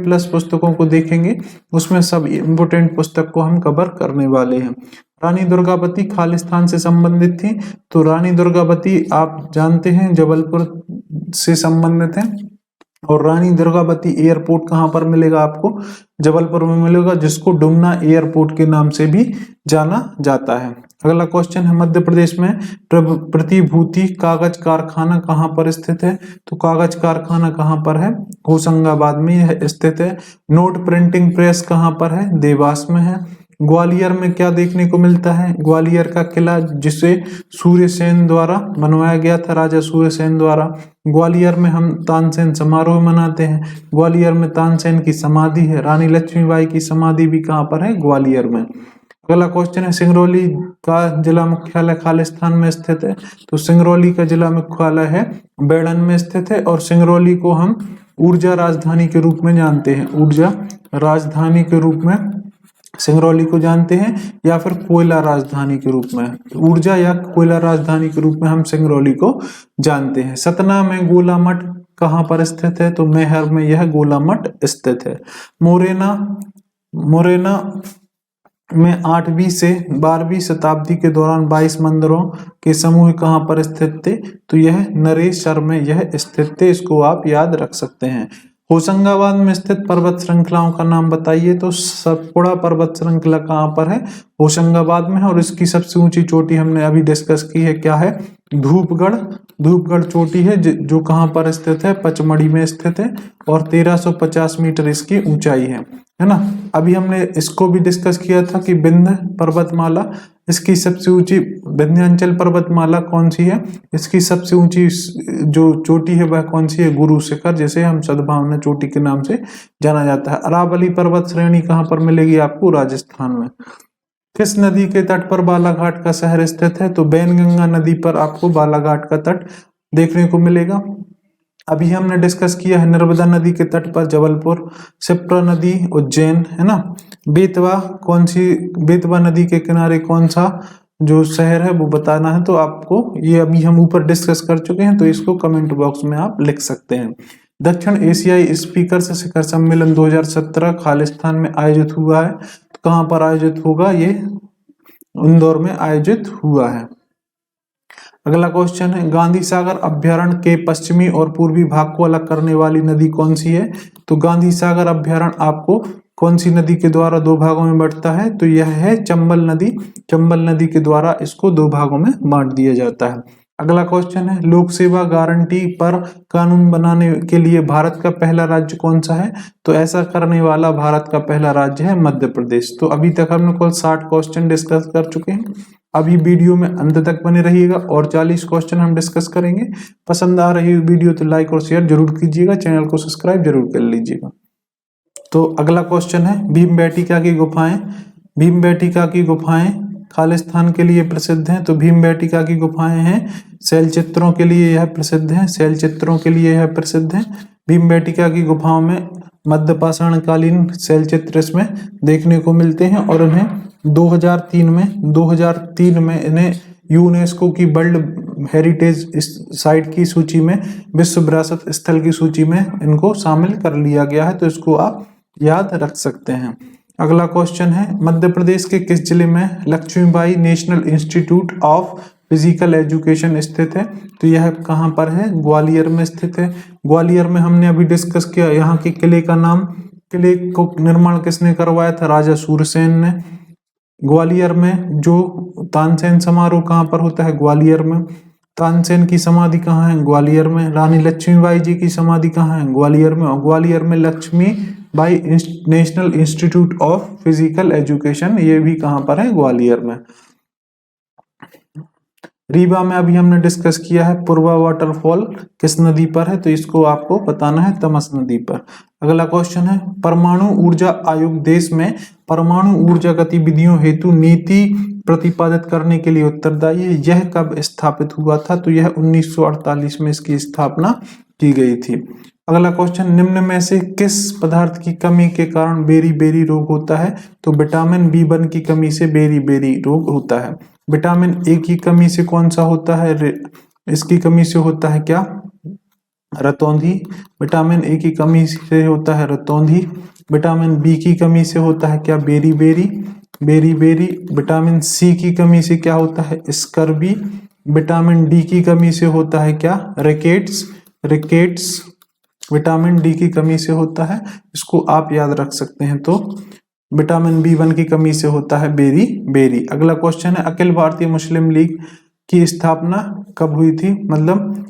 प्लस पुस्तकों को देखेंगे। उसमें सब इम्पोर्टेंट पुस्तक को हम कवर करने वाले हैं। रानी दुर्गावती खालिस्तान से संबंधित थी। तो रानी दुर्गावती आप जानते हैं जबलपुर से संबंधित है। और रानी दुर्गावती एयरपोर्ट कहाँ पर मिलेगा आपको? जबलपुर में मिलेगा, जिसको डुमना एयरपोर्ट के नाम से भी जाना जाता है। अगला क्वेश्चन है, मध्य प्रदेश में प्रतिभूति कागज कारखाना कहाँ पर स्थित है? तो कागज कारखाना कहाँ पर है? होशंगाबाद में यह स्थित है। नोट प्रिंटिंग प्रेस कहाँ पर है? देवास में है। ग्वालियर में क्या देखने को मिलता है? ग्वालियर का किला, जिसे सूर्यसेन द्वारा बनवाया गया था, राजा सूर्यसेन द्वारा। ग्वालियर में हम तानसेन समारोह मनाते हैं। ग्वालियर में तानसेन की समाधि है। रानी लक्ष्मीबाई की समाधि भी कहाँ पर है? ग्वालियर में। अगला क्वेश्चन है, सिंगरौली का जिला मुख्यालय खालिस्तान में स्थित है। तो सिंगरौली का जिला मुख्यालय है बेड़न में स्थित है। और सिंगरौली को हम ऊर्जा राजधानी के रूप में जानते हैं। ऊर्जा राजधानी के रूप में सिंगरौली को जानते हैं, या फिर कोयला राजधानी के रूप में। ऊर्जा या कोयला राजधानी के रूप में हम सिंगरौली को जानते हैं। सतना में गोला मठ कहाँ पर स्थित है? तो मैहर में यह गोला मठ स्थित है। मोरेना में 8वीं से 12वीं शताब्दी के दौरान 22 मंदिरों के समूह कहाँ पर स्थित थे? तो यह नरेसर में यह स्थित थे। इसको आप याद रख सकते हैं। होशंगाबाद में स्थित पर्वत श्रृंखलाओं का नाम बताइए। तो सतपुड़ा पर्वत श्रृंखला कहाँ पर है? होशंगाबाद में है। और इसकी सबसे ऊंची चोटी हमने अभी डिस्कस की है, क्या है? धूपगढ़ चोटी है, जो कहाँ पर स्थित है? पचमढ़ी में स्थित है। और 1350 मीटर इसकी ऊंचाई है ना। अभी हमने इसको भी डिस्कस किया था कि विंध्य पर्वतमाला, इसकी सबसे ऊंची विंध्याचल पर्वतमाला कौन सी है? इसकी सबसे ऊंची जो चोटी है वह कौन सी है? गुरु शिखर, जिसे हम सद्भावना चोटी के नाम से जाना जाता है। अरावली पर्वत श्रेणी कहाँ पर मिलेगी आपको? राजस्थान में। किस नदी के तट पर बालाघाट का शहर स्थित है? तो बैनगंगा नदी पर आपको बालाघाट का तट देखने को मिलेगा। अभी हमने डिस्कस किया है नर्मदा नदी के तट पर जबलपुर, शिप्रा नदी उज्जैन, है ना। बेतवा नदी के किनारे कौन सा जो शहर है वो बताना है। तो आपको ये अभी हम ऊपर डिस्कस कर चुके हैं, तो इसको कमेंट बॉक्स में आप लिख सकते हैं। दक्षिण एशियाई स्पीकर्स शिखर सम्मेलन 2017 खालिस्तान में आयोजित हुआ है। तो कहाँ पर आयोजित होगा? ये इंदौर में आयोजित हुआ है। अगला क्वेश्चन है, गांधी सागर अभ्यारण्य के पश्चिमी और पूर्वी भाग को अलग करने वाली नदी कौन सी है? तो गांधी सागर अभ्यारण्य आपको कौन सी नदी के द्वारा 2 भागों में बढ़ता है? तो यह है चंबल नदी। चंबल नदी के द्वारा इसको 2 भागों में बांट दिया जाता है। अगला क्वेश्चन है, लोक सेवा गारंटी पर कानून बनाने के लिए भारत का पहला राज्य कौन सा है? तो ऐसा करने वाला भारत का पहला राज्य है मध्य प्रदेश। तो अभी तक हमने कुल 60 क्वेश्चन डिस्कस कर चुके हैं। अभी वीडियो में अंत तक बने रहिएगा और 40 क्वेश्चन हम डिस्कस करेंगे। पसंद आ रही वीडियो तो लाइक और शेयर जरूर कीजिएगा, चैनल को सब्सक्राइब जरूर कर लीजिएगा। तो अगला क्वेश्चन है, भीमबेटका की गुफाएं। भीमबेटका की गुफाएं खालिस्तान के लिए प्रसिद्ध हैं। तो भीमबेटका की गुफाएं हैं शैल चित्रों के लिए यह प्रसिद्ध है। शैल चित्रों के लिए यह प्रसिद्ध है। भीमबेटका की गुफाओं में मध्य पाषाणकालीन शैल चित्र इसमें देखने को मिलते हैं और इन्हें 2003 में इन्हें यूनेस्को की वर्ल्ड हेरिटेज साइट की सूची में, विश्व विरासत स्थल की सूची में इनको शामिल कर लिया गया है, तो इसको आप याद रख सकते हैं। अगला क्वेश्चन है, मध्य प्रदेश के किस जिले में Lakshmibai national institute of physical education स्थित है? तो यह कहाँ पर है? ग्वालियर में स्थित है। ग्वालियर में हमने अभी डिस्कस किया, यहाँ के किले का नाम, किले को निर्माण किसने करवाया था? राजा सूरसेन ने। ग्वालियर में जो तानसेन समारोह कहाँ पर होता है? ग्वालियर में। तानसेन की समाधि कहाँ है? ग्वालियर में। रानी लक्ष्मीबाई जी की समाधि कहाँ है? ग्वालियर में। और ग्वालियर में Lakshmibai national institute of physical education, ये भी कहाँ पर है? ग्वालियर में। रीवा में अभी हमने डिस्कस किया है, पूर्वा वाटरफॉल किस नदी पर है? तो इसको आपको बताना है, तमस नदी पर। अगला क्वेश्चन है, परमाणु ऊर्जा आयोग देश में परमाणु ऊर्जा गतिविधियों हेतु नीति प्रतिपादित करने के लिए उत्तरदायी है। यह कब स्थापित हुआ था? तो यह 1948 में इसकी स्थापना की गई थी। अगला क्वेश्चन, निम्न में से किस पदार्थ की कमी के कारण बेरी बेरी रोग होता है? तो विटामिन B1 की कमी से बेरी बेरी रोग होता है। विटामिन ए की कमी से कौन सा होता है? इसकी कमी से होता है क्या? रतौंधी। विटामिन ए की कमी से होता है रतौंधी। विटामिन बी की कमी से होता है क्या? Berry berry berry berry. Vitamin C की कमी से क्या होता है? स्कर्वी। विटामिन डी की कमी से होता है क्या? Rickets rickets. विटामिन डी की कमी से होता है, इसको आप याद रख सकते हैं। तो विटामिन B1 की कमी से होता है बेरी बेरी। अगला क्वेश्चन है, अखिल भारतीय मुस्लिम लीग की स्थापना कब हुई थी? मतलब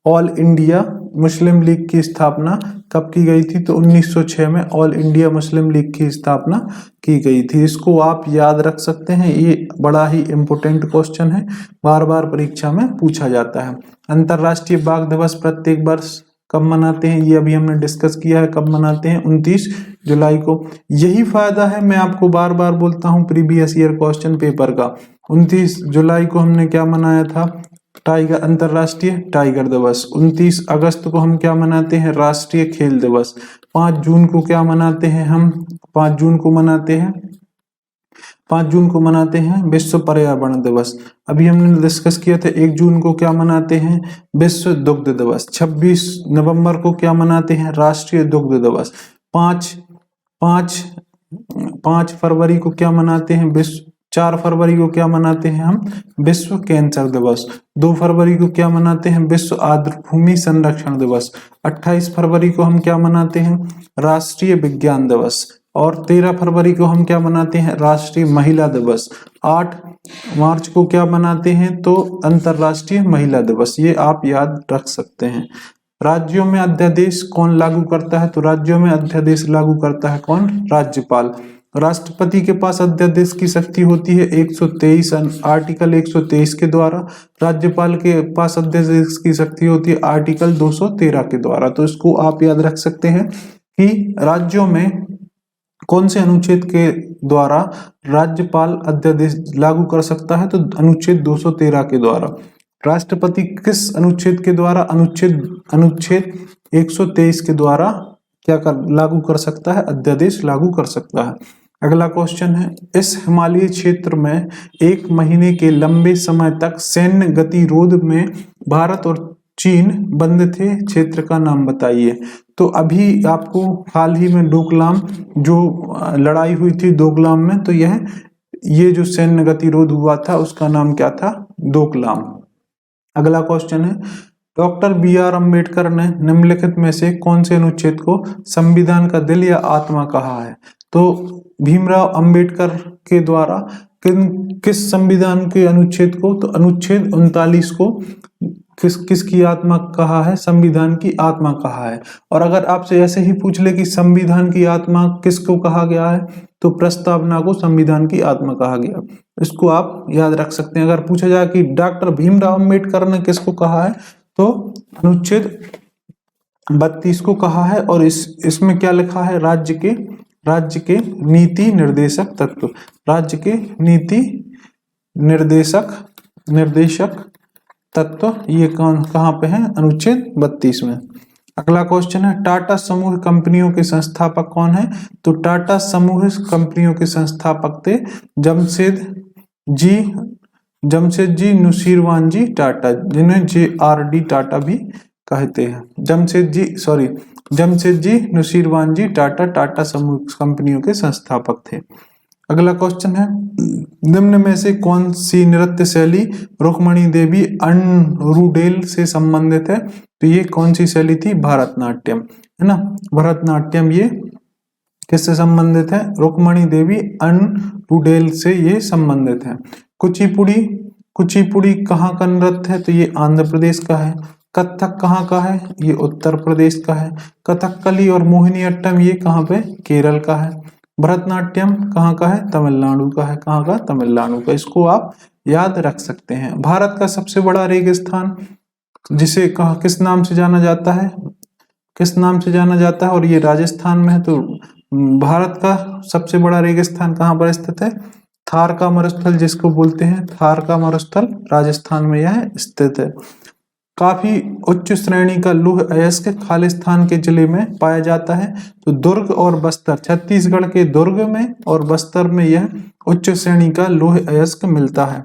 ऑल इंडिया मुस्लिम लीग की स्थापना कब की गई थी? तो 1906 में ऑल इंडिया मुस्लिम लीग की स्थापना की गई थी। इसको आप याद रख सकते हैं, ये बड़ा ही इंपॉर्टेंट क्वेश्चन है, बार बार परीक्षा में पूछा जाता है। अंतरराष्ट्रीय बाघ दिवस प्रत्येक वर्ष कब मनाते हैं? ये अभी हमने डिस्कस किया है, कब मनाते हैं? 29 जुलाई को। यही फायदा है, मैं आपको बार बार बोलता हूँ, प्रीवियस ईयर क्वेश्चन पेपर का। 29 जुलाई को हमने क्या मनाया था? टाइगर, अंतरराष्ट्रीय टाइगर दिवस। 29 अगस्त को हम क्या मनाते हैं? राष्ट्रीय खेल दिवस। 5 जून को क्या मनाते हैं हम? 5 जून को मनाते हैं विश्व पर्यावरण दिवस। अभी हमने डिस्कस किया था 1 जून को क्या मनाते हैं? विश्व दुग्ध दिवस। 26 नवंबर को क्या मनाते हैं? राष्ट्रीय दुग्ध दिवस। 5 फरवरी को क्या मनाते हैं? 4 फरवरी को क्या मनाते हैं हम? विश्व कैंसर दिवस। 2 फरवरी को क्या मनाते हैं? विश्व आर्द्र भूमि संरक्षण दिवस। 28 फरवरी को हम क्या मनाते हैं? राष्ट्रीय विज्ञान दिवस। और 13 फरवरी को हम क्या मनाते हैं? राष्ट्रीय महिला दिवस। 8 मार्च को क्या मनाते हैं? तो अंतरराष्ट्रीय महिला दिवस। ये आप याद रख सकते हैं। राज्यों में अध्यादेश कौन लागू करता है? तो राज्यों में अध्यादेश लागू करता है कौन? राज्यपाल। राष्ट्रपति के पास अध्यादेश की शक्ति होती है 123 आर्टिकल 123 के द्वारा। राज्यपाल के पास अध्यादेश की शक्ति होती है आर्टिकल 213 के द्वारा। तो इसको आप याद रख सकते हैं कि राज्यों में कौन से अनुच्छेद के द्वारा राज्यपाल अध्यादेश लागू कर सकता है? तो अनुच्छेद 213 के द्वारा। राष्ट्रपति किस अनुच्छेद के द्वारा? अनुच्छेद 123 के द्वारा क्या लागू कर सकता है? अध्यादेश लागू कर सकता है। अगला क्वेश्चन है, इस हिमालयी क्षेत्र में 1 महीने के लंबे समय तक सैन्य गतिरोध में भारत और चीन बंद थे, क्षेत्र का नाम बताइए। तो अभी आपको हाल ही में डोकलाम जो लड़ाई हुई थी डोकलाम में, तो ये जो सैन्य गतिरोध हुआ था उसका नाम क्या था? डोकलाम। अगला क्वेश्चन है, डॉक्टर BR अम्बेडकर ने निम्नलिखित में से कौन से अनुच्छेद को संविधान का दिल या आत्मा कहा है? तो भीमराव अंबेडकर के द्वारा किस संविधान के अनुच्छेद को? तो अनुच्छेद 39 को किसकी आत्मा कहा है? संविधान की आत्मा कहा है। और अगर आपसे ऐसे ही पूछ ले कि संविधान की आत्मा किसको कहा गया है, तो प्रस्तावना को संविधान की आत्मा कहा गया। इसको आप याद रख सकते हैं। अगर पूछा जाए कि डॉक्टर भीमराव अंबेडकर ने किसको कहा है, तो अनुच्छेद 32 को कहा है। और इसमें क्या लिखा है? राज्य के नीति निर्देशक तत्व। राज्य के नीति निर्देशक तत्व ये कहाँ पे है? अनुच्छेद 32 में। अगला क्वेश्चन है टाटा समूह कंपनियों के संस्थापक कौन है? तो टाटा समूह कंपनियों के संस्थापक थे जमशेद जी नुसीरवान जी टाटा, जिन्हें JRD टाटा भी कहते हैं। जमशेद जी नुसीरवान जी टाटा, टाटा समूह कंपनियों के संस्थापक थे। अगला क्वेश्चन है निम्न में से कौन सी नृत्य शैली रुक्मणी देवी अनरुडेल से संबंधित है? तो ये कौन सी शैली थी? भरतनाट्यम, है ना। भरतनाट्यम ये किससे संबंधित है? रुक्मणी देवी अनरुडेल से ये संबंधित है। कुचिपुड़ी कहाँ का नृत्य है? तो ये आंध्र प्रदेश का है। कथक कहाँ का है? ये उत्तर प्रदेश का है। कथकली और मोहिनीअट्टम ये कहाँ पे? केरल का है। भरतनाट्यम कहाँ का है? तमिलनाडु का है। कहाँ का? तमिलनाडु का। इसको आप याद रख सकते हैं। भारत का सबसे बड़ा रेगिस्तान जिसे किस नाम से जाना जाता है? किस नाम से जाना जाता है? और ये राजस्थान में है। तो भारत का सबसे बड़ा रेगिस्तान कहाँ पर स्थित है? थार का मरुस्थल जिसको बोलते हैं, थार का मरुस्थल राजस्थान में यह स्थित है। काफी उच्च श्रेणी का लौह अयस्क खालिस्तान के जिले में पाया जाता है। तो दुर्ग और बस्तर, छत्तीसगढ़ के दुर्ग में और बस्तर में यह उच्च श्रेणी का लौह अयस्क मिलता है।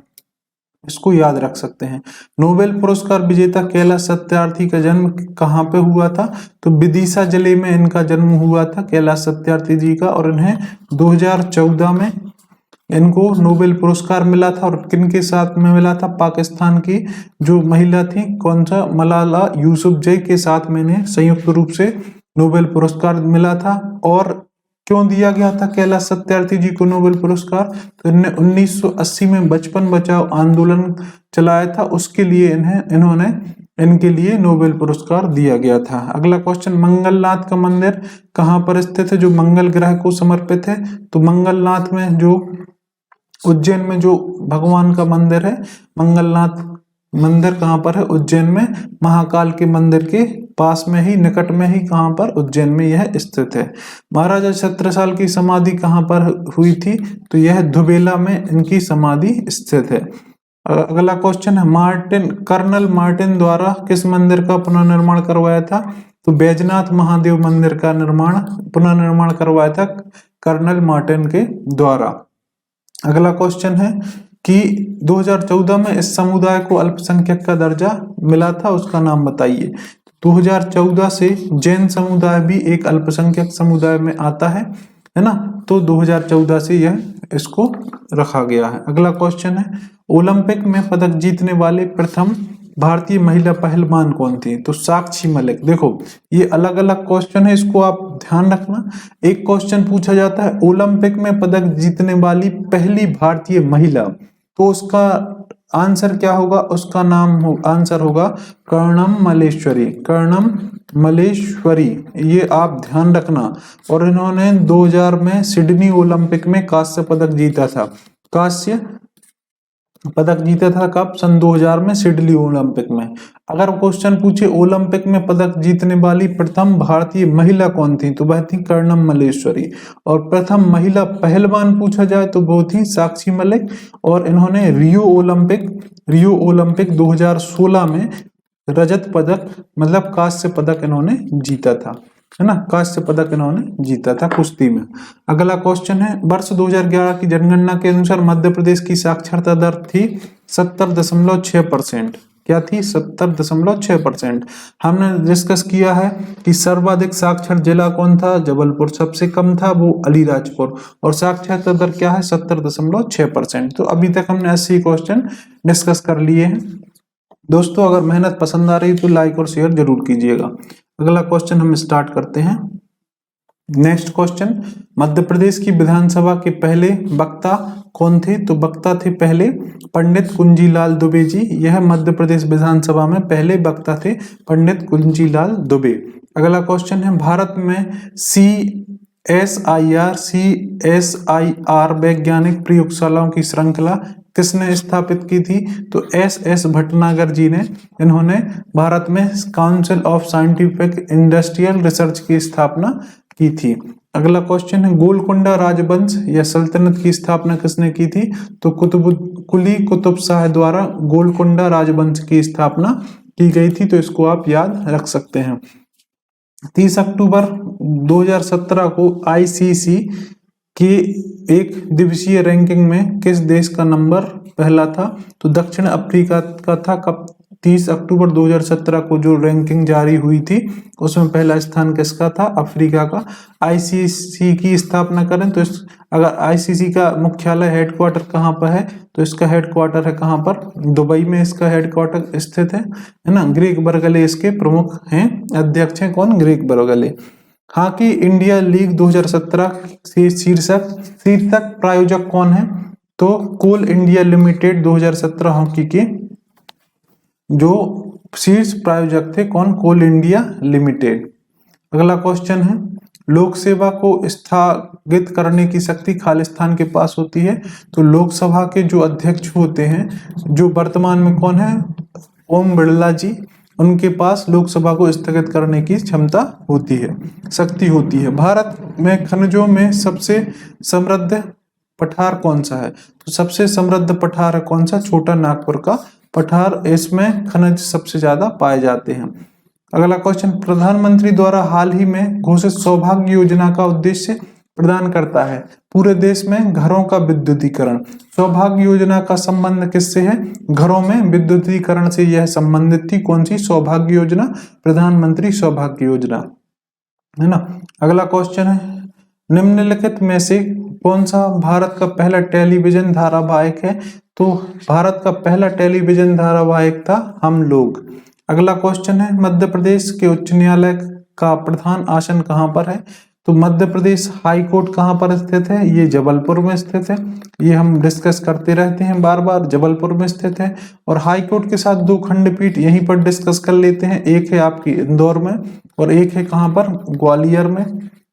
इसको याद रख सकते हैं। नोबेल पुरस्कार विजेता कैलाश सत्यार्थी का जन्म कहाँ पे हुआ था? तो विदिशा जिले में इनका जन्म हुआ था, कैलाश सत्यार्थी जी का। और इन्हें 2014 में इनको नोबेल पुरस्कार मिला था। और किनके साथ में मिला था? पाकिस्तान की जो महिला थी, कौन सा? मलाला यूसुफजई के साथ में इन्हें संयुक्त रूप से नोबेल पुरस्कार मिला था। और क्यों दिया गया था कैलाश सत्यार्थी जी को नोबेल पुरस्कार? तो इन्हें 1980 में बचपन बचाओ आंदोलन चलाया था, उसके लिए इनके लिए नोबेल पुरस्कार दिया गया था। अगला क्वेश्चन, मंगलनाथ का मंदिर कहाँ पर स्थित है जो मंगल ग्रह को समर्पित है? तो मंगलनाथ में जो उज्जैन में जो भगवान का मंदिर है, मंगलनाथ मंदिर कहाँ पर है? उज्जैन में, महाकाल के मंदिर के पास में ही, निकट में ही, कहाँ पर? उज्जैन में यह स्थित है। महाराजा छत्रसाल की समाधि कहाँ पर हुई थी? तो यह धुबेला में इनकी समाधि स्थित है। अगला क्वेश्चन है कर्नल मार्टिन द्वारा किस मंदिर का पुनर्निर्माण करवाया था? तो बैजनाथ महादेव मंदिर का पुनर्निर्माण करवाया था कर्नल मार्टिन के द्वारा। अगला क्वेश्चन है कि 2014 में इस समुदाय को अल्पसंख्यक का दर्जा मिला था, उसका नाम बताइए। 2014 से जैन समुदाय भी एक अल्पसंख्यक समुदाय में आता है ना। तो 2014 से यह इसको रखा गया है। अगला क्वेश्चन है ओलंपिक में पदक जीतने वाले प्रथम भारतीय महिला पहलवान कौन थी? तो साक्षी मलिक। देखो ये अलग अलग क्वेश्चन है, इसको आप ध्यान रखना। एक क्वेश्चन पूछा जाता है ओलंपिक में पदक जीतने वाली पहली भारतीय महिला, तो उसका आंसर क्या होगा? उसका आंसर होगा कर्णम मल्लेश्वरी। कर्णम मल्लेश्वरी, ये आप ध्यान रखना। और इन्होंने 2000 में सिडनी ओलंपिक में कांस्य पदक जीता था। कांस्य पदक जीता था कब? सन 2000 में सिडनी ओलंपिक में। अगर क्वेश्चन पूछे ओलंपिक में पदक जीतने वाली प्रथम भारतीय महिला कौन थी? तो वह थी कर्णम मल्लेश्वरी। और प्रथम महिला पहलवान पूछा जाए तो वो थी साक्षी मलिक। और इन्होंने रियो ओलंपिक 2016 में रजत पदक मतलब कांस्य पदक इन्होंने जीता था, है ना। कांस्य पदक इन्होंने जीता था कुश्ती में। अगला क्वेश्चन है वर्ष 2011 की जनगणना के अनुसार मध्य प्रदेश की साक्षरता दर थी 70.6%। क्या थी? 70.6%। हमने डिस्कस किया है कि सर्वाधिक साक्षर जिला कौन था? जबलपुर। सबसे कम था वो अलीराजपुर। और साक्षरता दर क्या है? 70.6%। तो अभी तक हमने 80 क्वेश्चन डिस्कस कर लिए हैं। दोस्तों अगर मेहनत पसंद आ रही तो लाइक और शेयर जरूर कीजिएगा। अगला क्वेश्चन हम स्टार्ट करते हैं। नेक्स्ट क्वेश्चन, मध्य प्रदेश की विधानसभा के पहले वक्ता कौन थे? तो वक्ता थे पहले पंडित कुंजीलाल दुबे जी। यह मध्य प्रदेश विधानसभा में पहले वक्ता थे पंडित कुंजीलाल दुबे। अगला क्वेश्चन है भारत में CSIR वैज्ञानिक प्रयोगशालाओं की श्रृंखला किसने स्थापित की थी? तो SS भटनागर जी ने। इन्होंने भारत में council of scientific industrial research की स्थापना की थी। अगला क्वेश्चन है गोलकुंडा राजवंश या सल्तनत की स्थापना किसने की थी? तो कुली कुतुब शाह द्वारा गोलकुंडा राजवंश की स्थापना की गई थी। तो इसको आप याद रख सकते हैं। 30 अक्टूबर 2017 को आईसीसी के एक दिवसीय रैंकिंग में किस देश का नंबर पहला था? तो दक्षिण अफ्रीका का था। कब? 30 अक्टूबर 2017 को जो रैंकिंग जारी हुई थी उसमें पहला स्थान किसका था? अफ्रीका का। आईसीसी की स्थापना करें तो अगर आईसीसी का मुख्यालय हेडक्वार्टर कहाँ पर है? तो इसका हेडक्वार्टर है कहाँ पर? दुबई में इसका हेडक्वार्टर स्थित है ना। ग्रेग बर्गले इसके प्रमुख हैं, अध्यक्ष हैं। कौन? ग्रेग बर्गले। हॉकी इंडिया लीग 2017 से शीर्षक प्रायोजक कौन है? तो कोल इंडिया लिमिटेड 2017 हॉकी के जो शीर्ष प्रायोजक थे। कौन? कोल इंडिया लिमिटेड। अगला क्वेश्चन है, लोक सेवा को स्थगित करने की शक्ति खालिस्तान के पास होती है। तो लोकसभा के जो अध्यक्ष होते हैं, जो वर्तमान में कौन है? ओम बिरला जी, उनके पास लोकसभा को स्थगित करने की क्षमता होती है, शक्ति होती है। भारत में खनिजों में सबसे समृद्ध पठार कौन सा है? तो सबसे समृद्ध पठार है कौन सा? छोटा नागपुर का पठार। इसमें खनिज सबसे ज्यादा पाए जाते हैं। अगला क्वेश्चन, प्रधानमंत्री द्वारा हाल ही में घोषित सौभाग्य योजना का उद्देश्य प्रदान करता है पूरे देश में घरों का विद्युतीकरण। सौभाग्य योजना का संबंध किससे है? घरों में विद्युतीकरण से यह संबंधित थी। कौन सी सौभाग्य योजना? प्रधानमंत्री सौभाग्य योजना, है ना। अगला क्वेश्चन है, निम्नलिखित में से कौन सा भारत का पहला टेलीविजन धारावाहिक है? तो भारत का पहला टेलीविजन धारावाहिक था हम लोग। अगला क्वेश्चन है, मध्य प्रदेश के उच्च न्यायालय का प्रधान आसन कहाँ पर है? तो मध्य प्रदेश हाई कोर्ट कहाँ पर स्थित है? ये जबलपुर में स्थित है। ये हम डिस्कस करते रहते हैं बार बार, जबलपुर में स्थित है। और हाई कोर्ट के साथ दो खंडपीठ यहीं पर डिस्कस कर लेते हैं। एक है आपकी इंदौर में और एक है कहाँ पर? ग्वालियर में।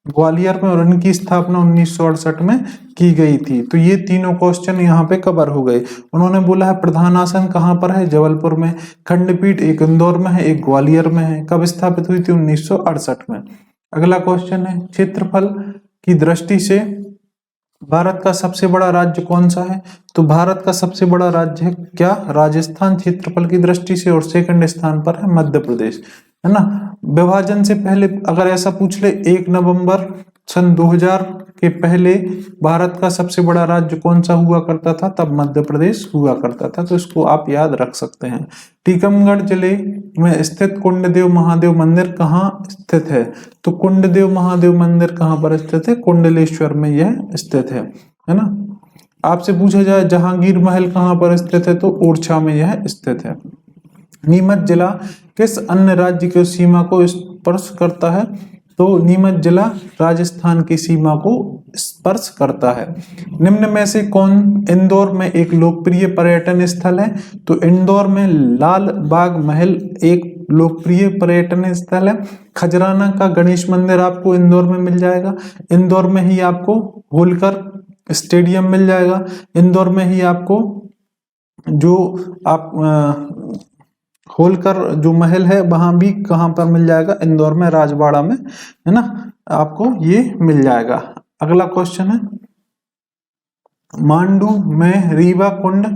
ग्वालियर में, और इनकी स्थापना 1968 में की गई थी। तो ये तीनों क्वेश्चन यहाँ पे कवर हो गए। उन्होंने बोला है प्रधान आसन कहाँ पर है? जबलपुर में। खंडपीठ एक इंदौर में है, एक ग्वालियर में है। कब स्थापित हुई थी? 1968 में। अगला क्वेश्चन है, क्षेत्रफल की दृष्टि से भारत का सबसे बड़ा राज्य कौन सा है? तो भारत का सबसे बड़ा राज्य है क्या? राजस्थान, क्षेत्रफल की दृष्टि से। और सेकंड स्थान पर है मध्य प्रदेश, है ना। विभाजन से पहले अगर ऐसा पूछ ले, 1 नवंबर सन 2000 के पहले भारत का सबसे बड़ा राज्य कौन सा हुआ करता था? तब मध्य प्रदेश हुआ करता था। तो इसको आप याद रख सकते हैं। टीकमगढ़ जिले में स्थित कुंडदेव महादेव मंदिर कहाँ स्थित है? तो कुंडदेव महादेव मंदिर कहाँ पर स्थित है? कुंडलेश्वर में यह स्थित है ना। आपसे पूछा जाए जहांगीर महल कहाँ पर स्थित है? तो ओरछा में यह स्थित है। नीमच जिला किस अन्य राज्य की सीमा को स्पर्श करता है? तो नीमच जिला राजस्थान की सीमा को स्पर्श करता है। निम्न में से कौन इंदौर में एक लोकप्रिय पर्यटन स्थल है? तो इंदौर में लाल बाग महल एक लोकप्रिय पर्यटन स्थल है। खजराना का गणेश मंदिर आपको इंदौर में मिल जाएगा। इंदौर में ही आपको होलकर स्टेडियम मिल जाएगा। इंदौर में ही आपको जो आप होलकर जो महल है वहां भी कहां पर मिल जाएगा? इंदौर में, राजवाड़ा में, है ना। आपको ये मिल जाएगा। अगला क्वेश्चन है, मांडू में रीवा कुंड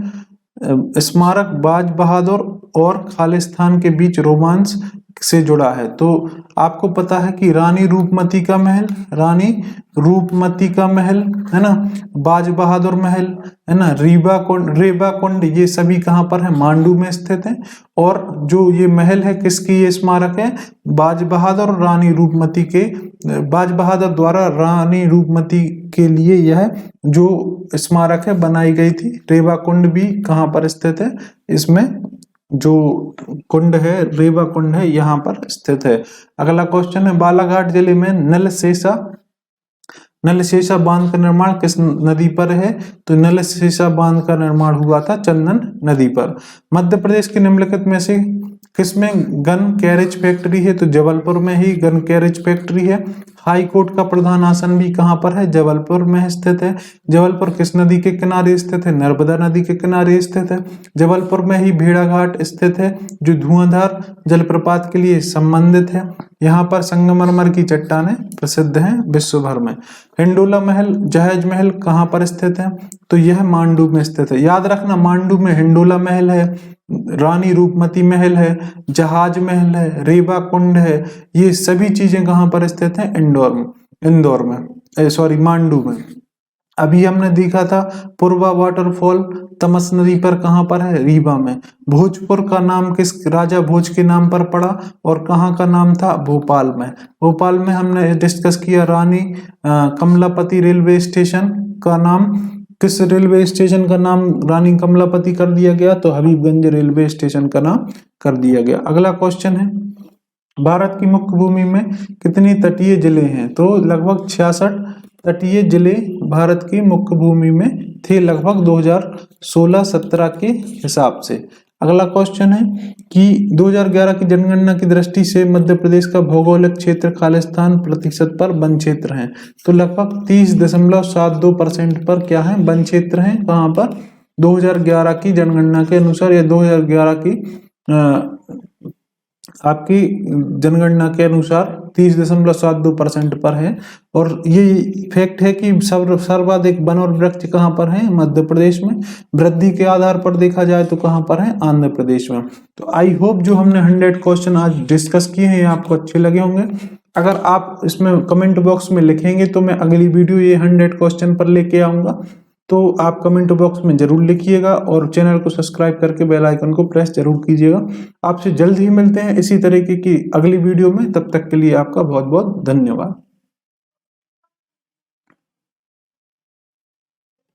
स्मारक बाज बहादुर और खालिस्तान के बीच रोमांस से जुड़ा है। तो आपको पता है कि रानी रूपमती का महल, रानी रूपमती का महल, है ना, बाज बहादुर महल, है ना, रेवा कुंड, ये सभी कहाँ पर है? मांडू में स्थित है। और जो ये महल है किसकी ये स्मारक है? बाज बहादुर रानी रूपमती के, बाज बहादुर द्वारा रानी रूपमती के लिए यह जो स्मारक है बनाई गई थी। रेवा कुंड भी कहाँ पर स्थित है? इसमें जो कुंड है, रेवा कुंड है, यहाँ पर स्थित है। अगला क्वेश्चन है, बालाघाट जिले में नलशेषा बांध का निर्माण किस नदी पर है? तो नलशेषा बांध का निर्माण हुआ था चंदन नदी पर। मध्य प्रदेश के निम्नलिखित में से किसमें गन कैरेज फैक्ट्री है? तो जबलपुर में ही गन कैरेज फैक्ट्री है। हाई कोर्ट का प्रधान आसन भी कहाँ पर है? जबलपुर में स्थित है। जबलपुर किस नदी के किनारे स्थित है? नर्मदा नदी के किनारे स्थित है। जबलपुर में ही भेड़ाघाट स्थित है जो धुआंधार जलप्रपात के लिए संबंधित है। यहाँ पर संगमरमर की चट्टानें प्रसिद्ध हैं विश्व भर में। हिंडोला महल, जहाज महल कहाँ पर स्थित है? तो यह मांडू में स्थित है। याद रखना, मांडू में हिंडोला महल है, रानी रूपमती महल है, जहाज महल है, रेवा कुंड है। ये सभी चीजें कहाँ पर स्थित हैं? इंदौर में, सॉरी मांडू में। अभी हमने देखा था पूर्वा वाटरफॉल तमस नदी पर, कहाँ पर है? रीवा में। भोजपुर का नाम किस राजा भोज के नाम पर पड़ा और कहाँ का नाम था? भोपाल में। भोपाल में हमने डिस्कस किया रानी कमलापति रेलवे स्टेशन का नाम, किस रेलवे स्टेशन का नाम रानी कमलापति कर दिया गया? तो हबीबगंज रेलवे स्टेशन का नाम कर दिया गया। अगला क्वेश्चन है, भारत की मुख्य भूमि में कितनी तटीय जिले हैं? तो लगभग 66 तटीय जिले भारत की मुख्य भूमि में थे लगभग 2016-17 के हिसाब से। अगला क्वेश्चन है कि 2011 की जनगणना की दृष्टि से मध्य प्रदेश का भौगोलिक क्षेत्र खालिस्तान प्रतिशत पर वन क्षेत्र है। तो लगभग 30.72% पर क्या है? वन क्षेत्र है। कहाँ पर? 2011 की जनगणना के अनुसार या 2011 की आपकी जनगणना के अनुसार 30.72% पर है। और ये फैक्ट है कि सर्वाधिक वन और वृक्ष कहाँ पर हैं? मध्य प्रदेश में। वृद्धि के आधार पर देखा जाए तो कहाँ पर है? आंध्र प्रदेश में। तो आई होप जो हमने 100 क्वेश्चन आज डिस्कस किए हैं आपको अच्छे लगे होंगे। अगर आप इसमें कमेंट बॉक्स में लिखेंगे तो मैं अगली वीडियो ये 100 क्वेश्चन पर लेके आऊंगा। तो आप कमेंट बॉक्स में जरूर लिखिएगा और चैनल को सब्सक्राइब करके बेल आइकन को प्रेस जरूर कीजिएगा। आपसे जल्द ही मिलते हैं इसी तरीके की अगली वीडियो में। तब तक के लिए आपका बहुत बहुत धन्यवाद।